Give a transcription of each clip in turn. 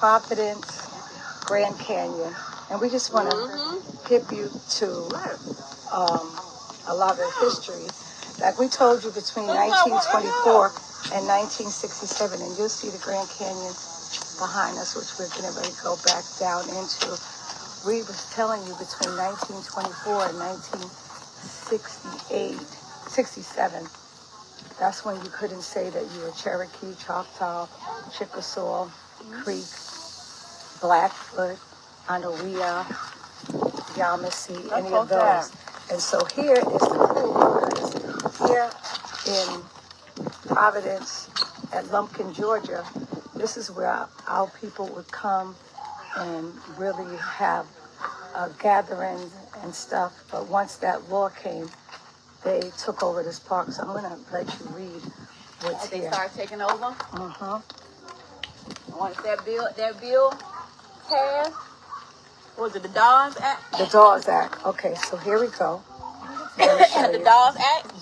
Providence, Grand Canyon, and we just want to give you to a lot of history. Like we told you, between 1924 and 1967, and you'll see the Grand Canyon behind us, which we're going to go back down into. We was telling you between 1924 and 1968, 67. That's when you couldn't say that you were Cherokee, Choctaw, Chickasaw, Creek, Blackfoot, Anoia, Yamasee, any of those. And so here is the clue, because here in Providence at Lumpkin, Georgia, this is where our people would come and really have gatherings and stuff. But once that law came, they took over this park. So I'm going to let you read what's here. They started taking over? Mm-hmm. Once that bill passed, was it the Dawes Act? The Dawes Act. Okay, so here we go. The Dawes Act?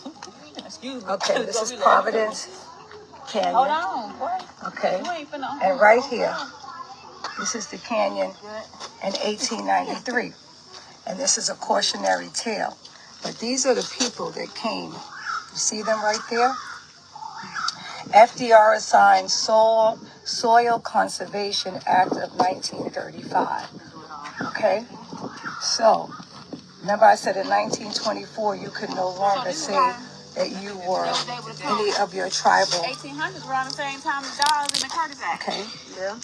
Excuse me. Okay, this is Providence Canyon. Hold on, boy. Okay, and right here, this is the canyon in 1893. And this is a cautionary tale. But these are the people that came. You see them right there? FDR assigned Soil Conservation Act of 1935. Okay? So, remember I said in 1924 you could no longer say that you were any of your tribal. 1800s around the same time as Dawes and the Curtis Act. Okay? Yeah.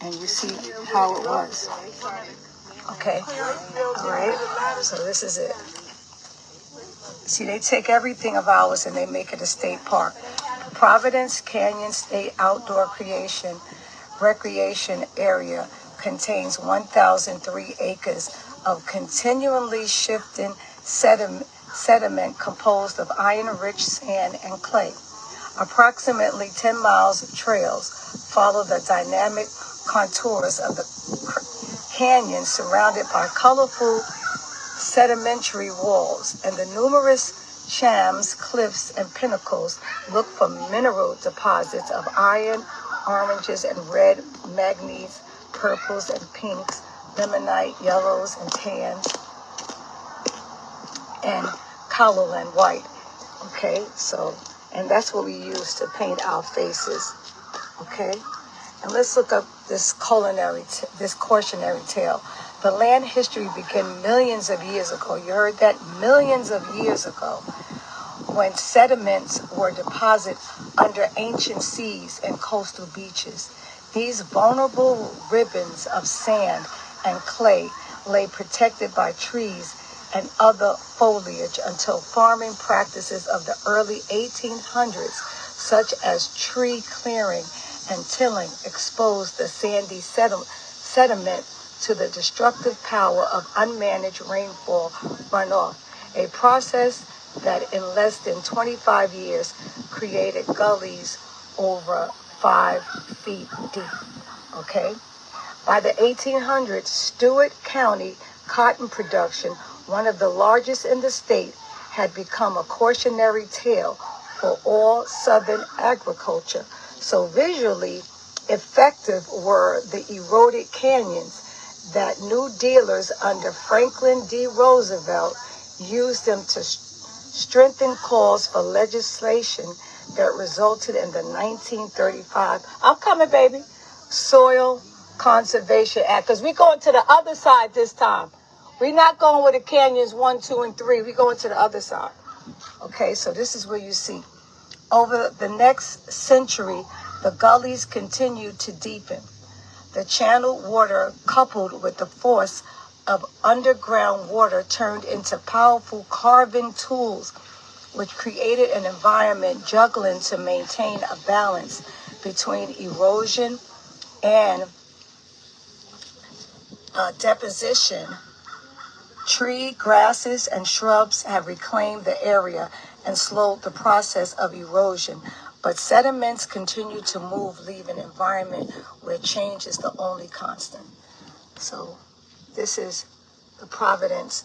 And you see how it was. Okay? All right? So this is it. See, they take everything of ours and they make it a state park. Providence Canyon State Outdoor Recreation Area contains 1,003 acres of continually shifting sediment composed of iron-rich sand and clay. Approximately 10 miles of trails follow the dynamic contours of the canyon, surrounded by colorful sedimentary walls, and the numerous shams, cliffs, and pinnacles look for mineral deposits of iron, oranges, and red manganese, purples and pinks, limonite, yellows, and tans, and kaolin white. Okay, so, and that's what we use to paint our faces. Okay, and let's look up this cautionary tale. The land history began millions of years ago. You heard that? Millions of years ago, when sediments were deposited under ancient seas and coastal beaches. These vulnerable ribbons of sand and clay lay protected by trees and other foliage until farming practices of the early 1800s, such as tree clearing and tilling, exposed the sandy sediment to the destructive power of unmanaged rainfall runoff, a process that in less than 25 years created gullies over 5 feet deep. Okay? By the 1800s, Stewart County cotton production, one of the largest in the state, had become a cautionary tale for all southern agriculture. So visually effective were the eroded canyons that New Dealers under Franklin D. Roosevelt used them to strengthen calls for legislation that resulted in the 1935, I'm coming, baby, Soil Conservation Act. Because we're going to the other side this time. We're not going with the canyons 1, 2, and 3. We're going to the other side. Okay, so this is where you see. Over the next century, the gullies continued to deepen. The channeled water, coupled with the force of underground water, turned into powerful carving tools, which created an environment juggling to maintain a balance between erosion and deposition. Tree, grasses, and shrubs have reclaimed the area and slowed the process of erosion. But sediments continue to move, leaving an environment where change is the only constant. So this is the Providence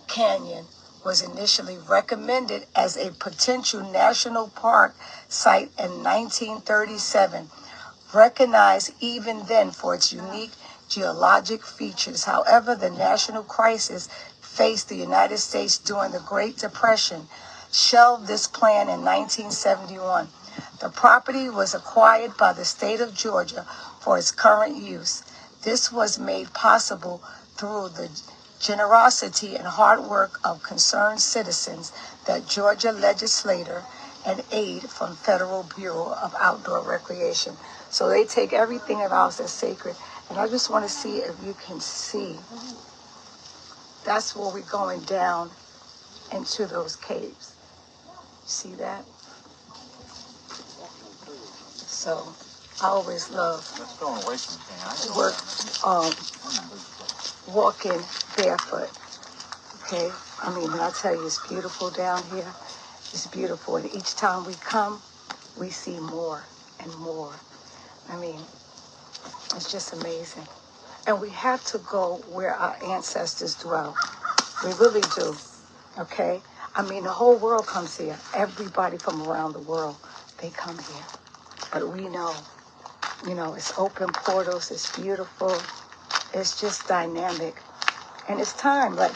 Canyon. Was initially recommended as a potential national park site in 1937 recognized even then for its unique geologic features. However, the national crisis faced the United States during the Great Depression shelved this plan in 1971. The property was acquired by the state of Georgia for its current use. This was made possible through the generosity and hard work of concerned citizens, that Georgia legislator, and aid from Federal Bureau of Outdoor Recreation. So they take everything of ours that's sacred. And I just want to see if you can see. That's where we're going down into those caves. See that? So I always love work, walking barefoot. Okay? I mean, when I tell you it's beautiful down here, it's beautiful. And each time we come, we see more and more. I mean, it's just amazing. And we have to go where our ancestors dwell. We really do. Okay? I mean, the whole world comes here. Everybody from around the world, they come here. But we know, it's open portals. It's beautiful. It's just dynamic. And it's time. Like,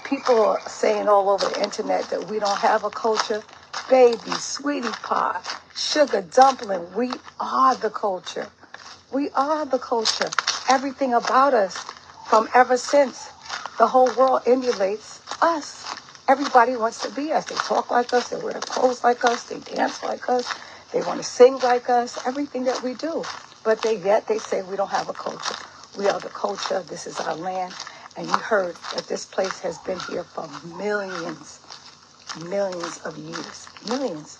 people are saying all over the internet that we don't have a culture. Baby, sweetie pie, sugar dumpling. We are the culture. We are the culture. Everything about us from ever since. The whole world emulates us. Everybody wants to be us. They talk like us. They wear clothes like us. They dance like us. They want to sing like us. Everything that we do. But yet they say we don't have a culture. We are the culture. This is our land. And you heard that this place has been here for millions of years. Millions.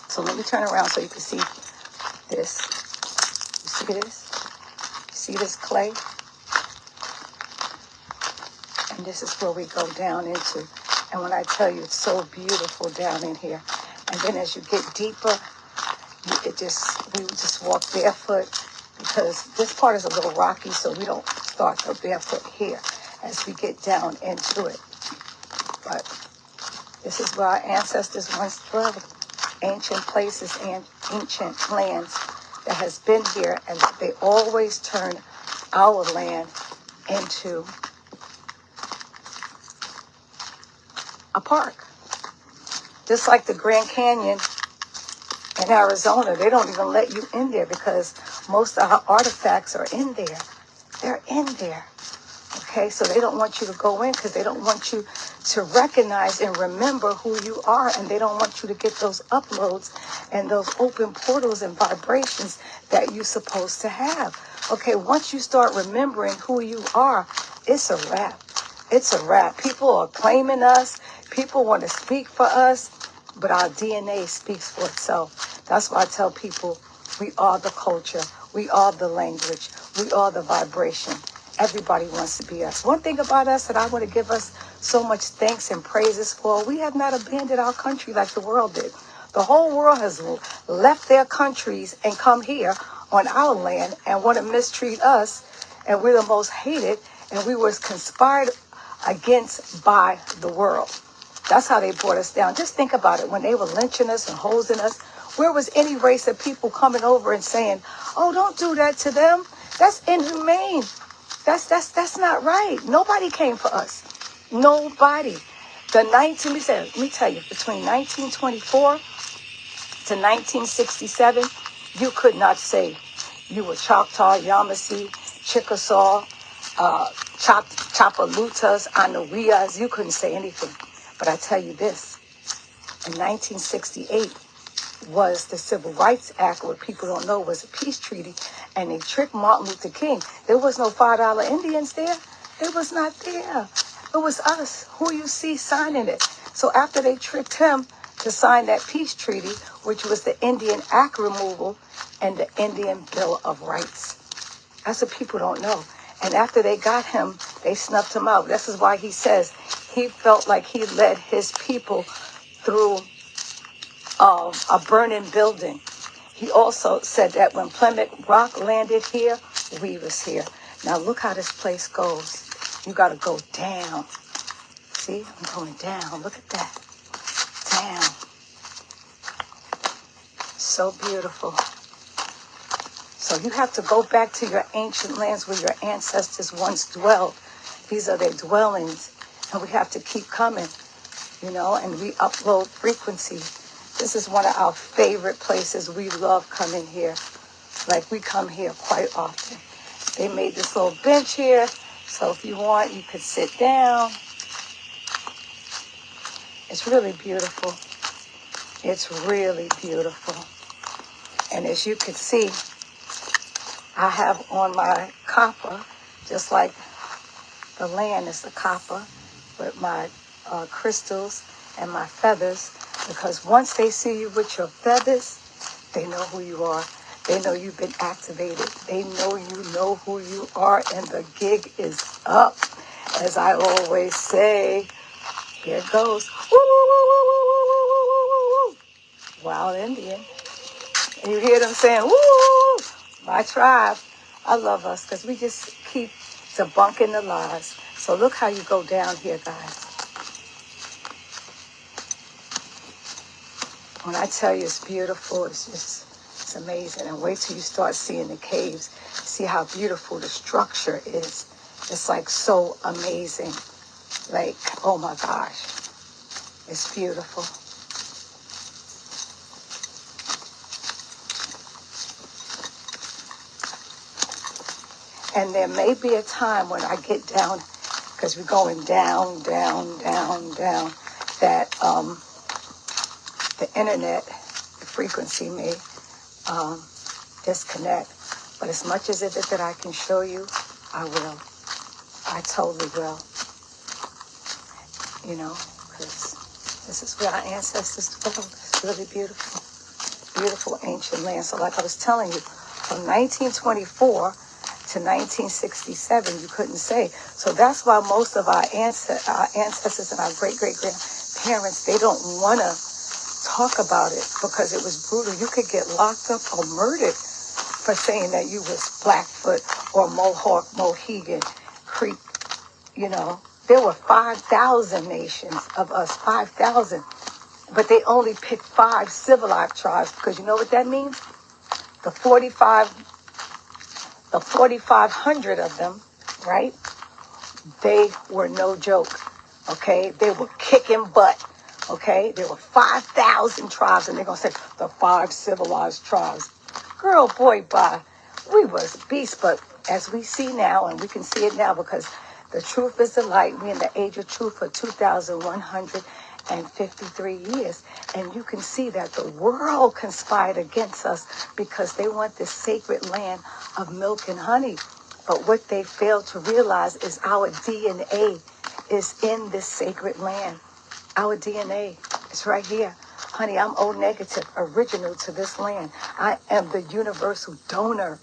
So let me turn around so you can see this. You see this? You see this clay? And this is where we go down into. And when I tell you, it's so beautiful down in here. And then as you get deeper, we just walk barefoot, because this part is a little rocky, so we don't start the barefoot here as we get down into it. But this is where our ancestors once dwelled. Ancient places and ancient lands that has been here, and they always turn our land into a park. Just like the Grand Canyon in Arizona, they don't even let you in there because most of our artifacts are in there. They're in there. Okay, so they don't want you to go in because they don't want you to recognize and remember who you are, and they don't want you to get those uploads and those open portals and vibrations that you're supposed to have. Okay, once you start remembering who you are, it's a wrap. It's a wrap. People are claiming us. People want to speak for us, but our DNA speaks for itself. That's why I tell people we are the culture. We are the language. We are the vibration. Everybody wants to be us. One thing about us that I want to give us so much thanks and praises for, we have not abandoned our country like the world did. The whole world has left their countries and come here on our land and want to mistreat us, and we're the most hated, and we was conspired against by the world. That's how they brought us down. Just think about it. When they were lynching us and hosing us, where was any race of people coming over and saying, oh, don't do that to them? That's inhumane. That's not right. Nobody came for us. Nobody. Let me tell you, between 1924 to 1967, you could not say you were Choctaw, Yamasee, Chickasaw, Chapalutas, Anahuillas. You couldn't say anything. But I tell you this, in 1968 was the Civil Rights Act, what people don't know was a peace treaty, and they tricked Martin Luther King. There was no $5 Indians there. It was not there. It was us, who you see signing it. So after they tricked him to sign that peace treaty, which was the Indian Act removal and the Indian Bill of Rights. That's what people don't know. And after they got him, they snuffed him out. This is why he says he felt like he led his people through a burning building. He also said that when Plymouth Rock landed here, we was here. Now look how this place goes. You got to go down. See, I'm going down. Look at that. Down. So beautiful. So you have to go back to your ancient lands where your ancestors once dwelled. These are their dwellings. And we have to keep coming, you know, and we upload frequency. This is one of our favorite places. We love coming here. Like, we come here quite often. They made this little bench here. So if you want, you could sit down. It's really beautiful. It's really beautiful. And as you can see, I have on my copper, just like the land is the copper, with my crystals and my feathers, because once they see you with your feathers, they know who you are. They know you've been activated. They know you know who you are, and the gig is up. As I always say, here it goes. Woo, woo, woo, woo, woo, woo, woo, woo, woo, woo. Wild Indian. And you hear them saying, woo, my tribe. I love us because we just keep debunking the lies. So look how you go down here, guys. When I tell you it's beautiful, it's amazing. And wait till you start seeing the caves. See how beautiful the structure is. It's like so amazing. Like, oh my gosh. It's beautiful. And there may be a time when I get down, because we're going down, down, down, down, that the internet, the frequency may disconnect. But as much as it that I can show you, I will. I totally will. You know, because this is where our ancestors dwelled. It's really beautiful. Beautiful ancient land. So like I was telling you, from 1924 to 1967, you couldn't say. So that's why most of our ancestors and our great-great-grandparents, they don't want to talk about it because it was brutal. You could get locked up or murdered for saying that you was Blackfoot or Mohawk, Mohegan, Creek. You know, there were 5,000 nations of us, 5,000. But they only picked 5 civilized tribes because you know what that means? The 4,500 of them, right? They were no joke, okay? They were kicking butt, okay? There were 5,000 tribes, and they're going to say the 5 civilized tribes. Girl, boy, bye. We was beasts, but as we see now, and we can see it now because the truth is the light. We're in the age of truth for 2,153 years. And you can see that the world conspired against us because they want this sacred land of milk and honey. But what they fail to realize is our DNA is in this sacred land. Our DNA is right here. Honey, I'm O negative, original to this land. I am the universal donor